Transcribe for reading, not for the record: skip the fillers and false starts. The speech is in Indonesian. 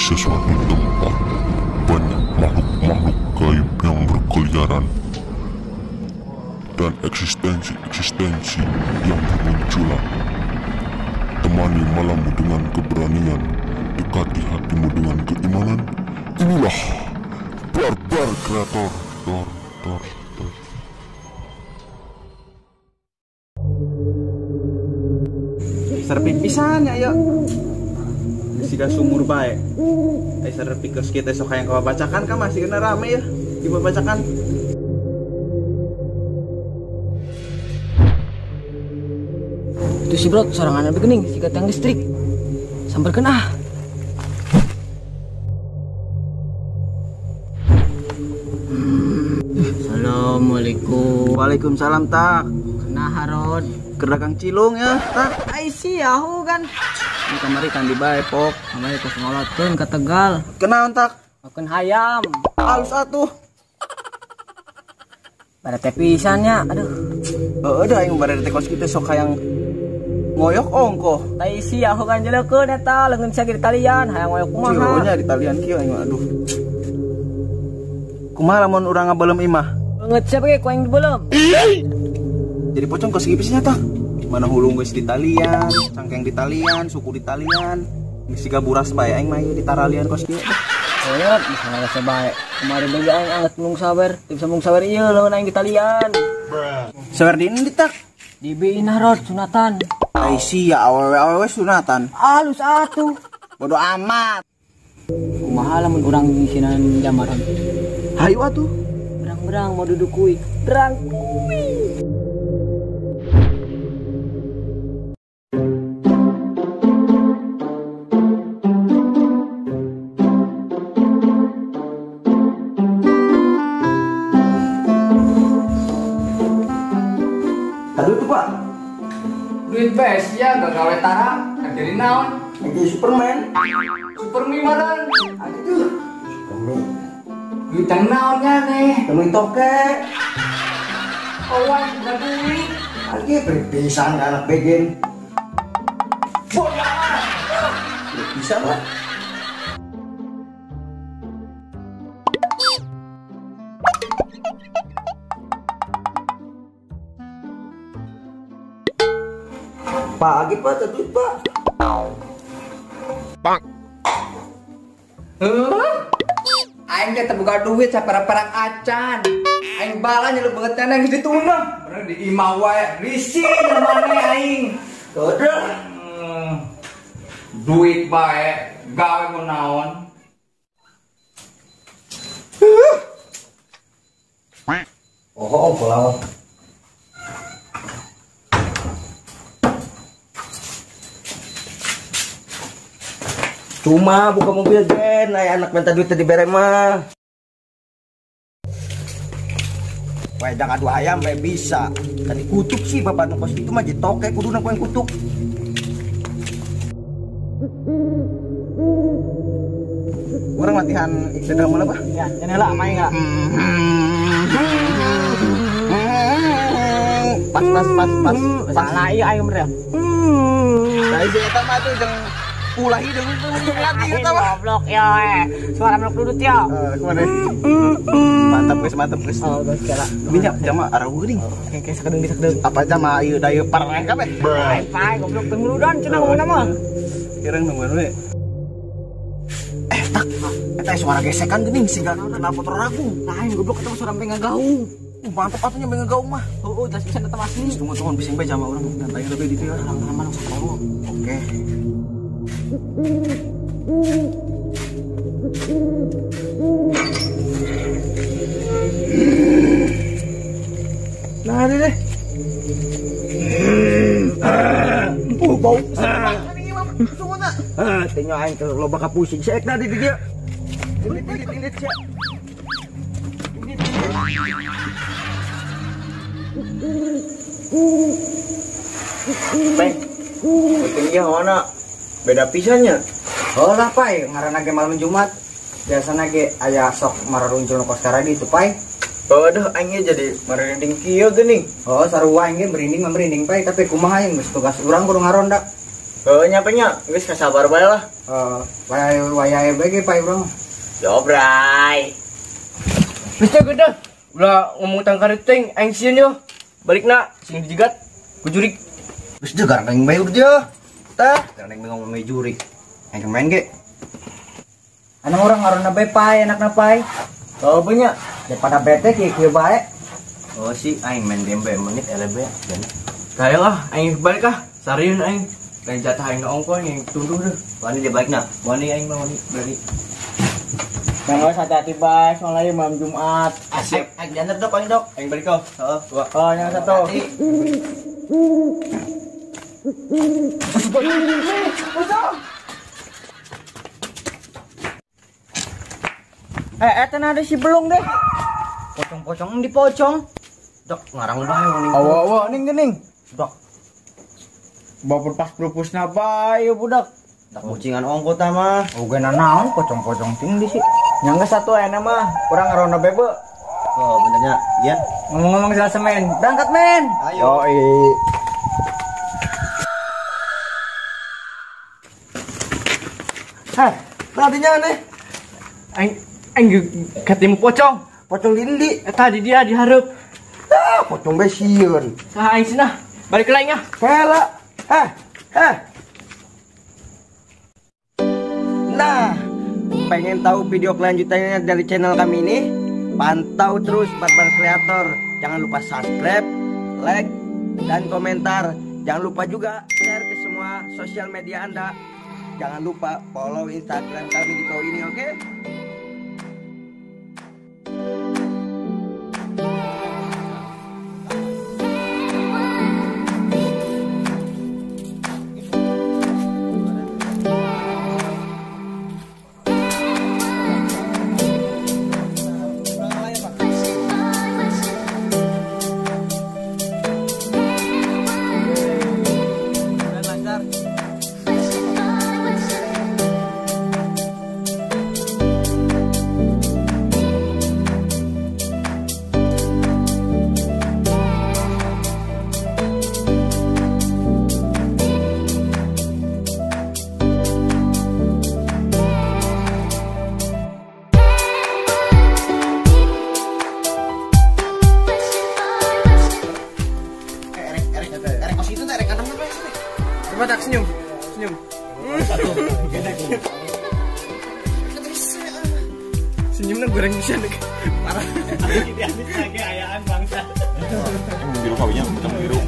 sesuatu tempat banyak makhluk-makhluk gaib yang berkeliaran dan eksistensi-eksistensi yang bermunculan. Temani malammu dengan keberanian, dekati hatimu dengan keimanan. Inilah Barbar Kreator. Tor. Serpi pisan ya siga sumur bae. Serpi kes kita sok yang kau bacakan kan masih kena rame ya. Coba bacakan. Itu si Brot sorangan begening siga tiang listrik. Samperkeun ah. Assalamualaikum. Waalaikumsalam tak. Nah Harod. Kerdagang cilung ya tak. Ai siahu kan. Ini kamari kan di bae pok. Kamari tos ngolotkeun ka Tegal. Kenaon tak? Makan hayam. Halus atuh. Pada tepisannya, aduh. Udah aing bare teh kos kitu sok hayang ngoyok ongko. Tai siahu kan jeleukeun eta leungeun sagir talian hayang ngoyok kumaha. Cilonya di talian kieu aing aduh. Kumaha lamun urang ngabeulem imah? Banget siapa ge ku aing belum. Jadi pocong kos gipisnya tak? Mana hulung geus di talian, cangkeng di talian, suku di talian. Geus siga buras bae aing mah di taralian kos kieu. Oyot misalnya geus bae. Kemarin bagi aing anget mung sabar, teu bisa mung sabar ieu lamun aing di talian. Sabar di ini tak? Di Bina Rod sunatan. Ai sia awewe sunatan. Alus atuh. Bodo amat. Kumaha lamun urang ngisinan jamaran. Hayu atuh. Berang-berang mau duduk kuy. Berang kuy. Aduh tuh Pak. Duit bes ya gak gawe tarang, jadi naon? Jadi Superman. Supermi meren. Aduh. Superman. Duit yang naonnya nih? Temen toke. Kawan gak duit. Lagi berpisan anak begen. Bola. Bisa lah. Pagi Pak, duit Pak. Aing teh terbuka duit saperang acan. Aing bala nyeluk banget nang di tuna. Bener di imah wae risi mana aing. Udah. Duit bae gawe ku naon? Oh, pulau. Cuma buka mobil gen, anak minta duit di bere mah. Wah, jangan adu ayam bae bisa. Tadi kutuk sih bapak nongkos itu mah jetoke kudu nang yang kutuk. Orang latihan sedang mana Pak? Ya, jendela main enggak? Pas. Salah iya aing bener. Dari eta mah tuh jeung ulah hideung ujung lati eta mah. Goblok ya. Suara melok dudut ya. Kemana? Mantap guys. Oh, geus kira. Minyak jama arah geuning. Kayak sakedeung di sakedeung. Apa jama ieu daya pareng kabeh. Pai goblok teu nguludan cenah ngomongna mah. Kirang nungguan we. Tak. Eta suara gesekan geuning siga kenal motor aku. Lain goblok eta suara pengen gaung. Mantap atunya pengen gaung mah. Heeh, das bisa eta asli. Tunggu bising bae jama urang dan tanya lebih di dieu. Mana sakaro. Oke. Nah, ini deh. Bau. Tengok aing ke loba ka pusing sek na di dia. Ini sia. Peng. Pentingnya mana? Beda pisannya. Oh lah pai, ngaranna ge malam Jumat. Biasana ge aya sok mararuncul kos karadi itu pai. Aduh, aingnya jadi merinding kieu geuning. Oh, sarua aing ge merinding pai tapi kumaha aing geus tugas urang kudu ngaronda. Nyapanya, guys sabar bae lah. Wayai bagi Pak Bro. Yo, Bray. Bisa gede. Ulah ngomong tentang kariting, aing sieun yo. Balik nak, sing dijegat ku jurik. Terus juga garang bae urang. Tah, garang ngomong me jurik. Aing main ge. Anang orang ngarona bae pai, anakna pai. Oh, banyak. Daripada bete kieu bae. Oh si aing main game bae menit LB dan Kayak lah, aing balik ah. Sariun aing. Lain jatah aing ongkon yang tunduh deh. wani dia baik nak. Wani aing mah wani berani. Yang hati-hati bae, soalnya malam Jumat. Asik. Aing diantar dok, aing dok. Aing balik kau. Heeh. Oh, yang satu. Eten ada si belung deh. Pocong-pocong di pocong. Dok, ngarang bae wani. Awa, ning gening. Dok, Bapak pas propusna bae budak. dak mucingan ongko ta mah. Ugena naon pocong-pocong tinggi sih. Yang satu enak mah, kurang ngarona bebe. Oh, benernya. Gian. Ngomong-ngomong jelas men, berangkat men. Ayo. Hah, tadinya aneh. Aing ketemu pocong. Pocong lindi. Tadi dia diharap. Pocong bae sieun. Sah aing cenah. Balik ke lainnya. Kela. Nah, pengen tahu video kelanjutannya dari channel kami ini? Pantau terus Barbar Creator. Jangan lupa subscribe, like, dan komentar. Jangan lupa juga share ke semua sosial media Anda. Jangan lupa follow Instagram kami di bawah ini, oke? Coba tak senyum. Senyum. Senyumnya goreng bisa deh. Parah. Biru kawinnya, biru.